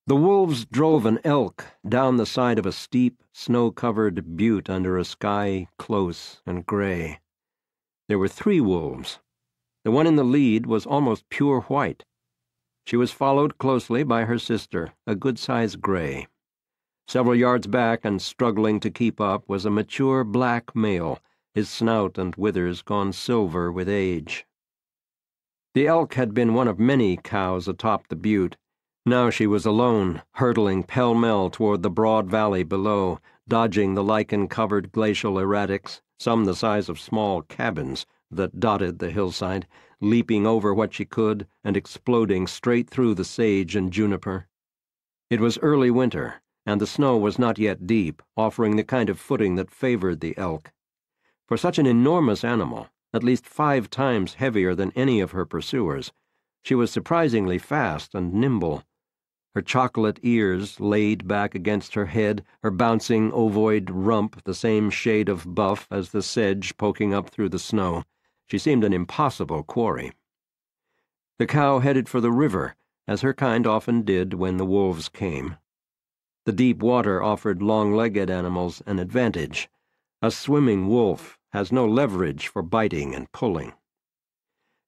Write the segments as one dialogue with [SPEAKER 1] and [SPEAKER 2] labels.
[SPEAKER 1] The wolves drove an elk down the side of a steep, snow-covered butte under a sky close and gray. There were 3 wolves. The one in the lead was almost pure white. She was followed closely by her sister, a good-sized gray. Several yards back and struggling to keep up was a mature black male, his snout and withers gone silver with age. The elk had been one of many cows atop the butte. Now she was alone, hurtling pell-mell toward the broad valley below, dodging the lichen-covered glacial erratics, some the size of small cabins, that dotted the hillside, leaping over what she could and exploding straight through the sage and juniper. It was early winter, and the snow was not yet deep, offering the kind of footing that favored the elk. For such an enormous animal, at least 5 times heavier than any of her pursuers, she was surprisingly fast and nimble. Her chocolate ears laid back against her head, her bouncing ovoid rump the same shade of buff as the sedge poking up through the snow. She seemed an impossible quarry. The cow headed for the river, as her kind often did when the wolves came. The deep water offered long-legged animals an advantage. A swimming wolf has no leverage for biting and pulling.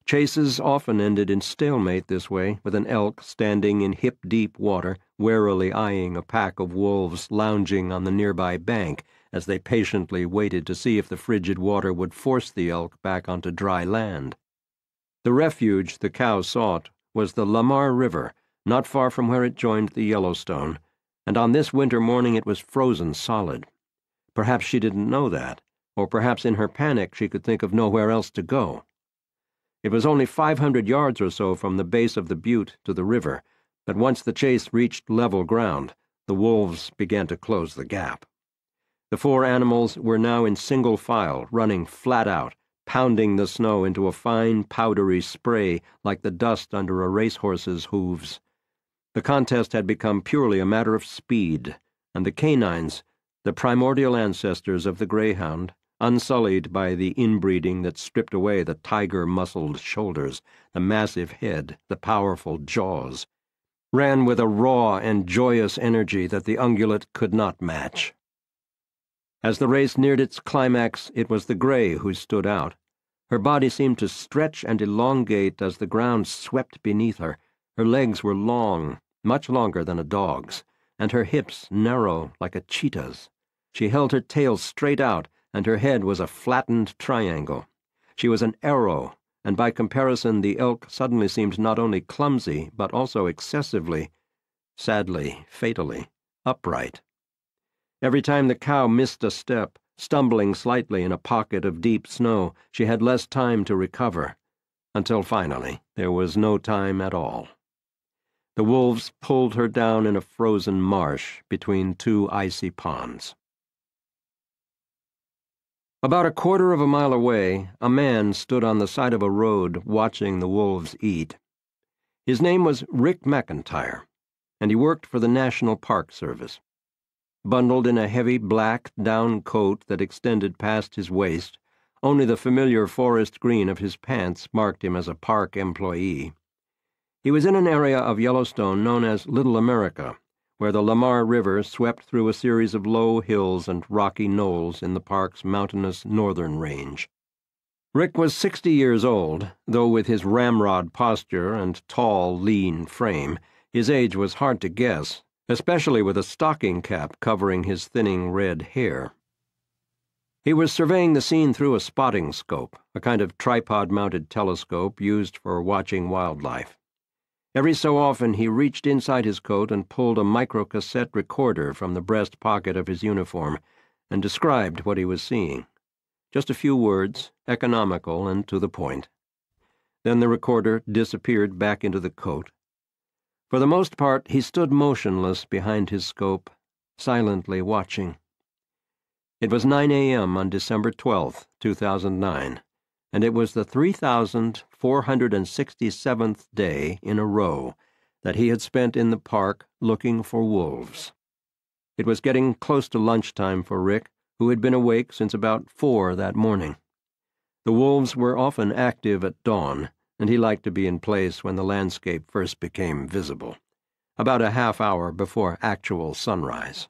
[SPEAKER 1] Chases often ended in stalemate this way, with an elk standing in hip-deep water, warily eyeing a pack of wolves lounging on the nearby bank as they patiently waited to see if the frigid water would force the elk back onto dry land. The refuge the cow sought was the Lamar River, not far from where it joined the Yellowstone, and on this winter morning it was frozen solid. Perhaps she didn't know that, or perhaps in her panic she could think of nowhere else to go. It was only 500 yards or so from the base of the butte to the river, but once the chase reached level ground, the wolves began to close the gap. The 4 animals were now in single file, running flat out, pounding the snow into a fine, powdery spray like the dust under a racehorse's hooves. The contest had become purely a matter of speed, and the canines, the primordial ancestors of the greyhound, unsullied by the inbreeding that stripped away the tiger-muscled shoulders, the massive head, the powerful jaws, ran with a raw and joyous energy that the ungulate could not match. As the race neared its climax, it was the gray who stood out. Her body seemed to stretch and elongate as the ground swept beneath her. Her legs were long, much longer than a dog's, and her hips narrow like a cheetah's. She held her tail straight out, and her head was a flattened triangle. She was an arrow, and by comparison the elk suddenly seemed not only clumsy, but also excessively, sadly, fatally, upright. Every time the cow missed a step, stumbling slightly in a pocket of deep snow, she had less time to recover, until finally there was no time at all. The wolves pulled her down in a frozen marsh between 2 icy ponds. About a quarter of a mile away, a man stood on the side of a road watching the wolves eat. His name was Rick McIntyre, and he worked for the National Park Service. Bundled in a heavy black down coat that extended past his waist, only the familiar forest green of his pants marked him as a park employee. He was in an area of Yellowstone known as Little America, where the Lamar River swept through a series of low hills and rocky knolls in the park's mountainous northern range. Rick was 60 years old, though with his ramrod posture and tall, lean frame, his age was hard to guess, especially with a stocking cap covering his thinning red hair. He was surveying the scene through a spotting scope, a kind of tripod-mounted telescope used for watching wildlife. Every so often he reached inside his coat and pulled a microcassette recorder from the breast pocket of his uniform and described what he was seeing. Just a few words, economical and to the point. Then the recorder disappeared back into the coat. For the most part, he stood motionless behind his scope, silently watching. It was 9 a.m. on December 12th, 2009. And it was the 3,467th day in a row that he had spent in the park looking for wolves. It was getting close to lunchtime for Rick, who had been awake since about 4 that morning. The wolves were often active at dawn, and he liked to be in place when the landscape first became visible. about a half hour before actual sunrise.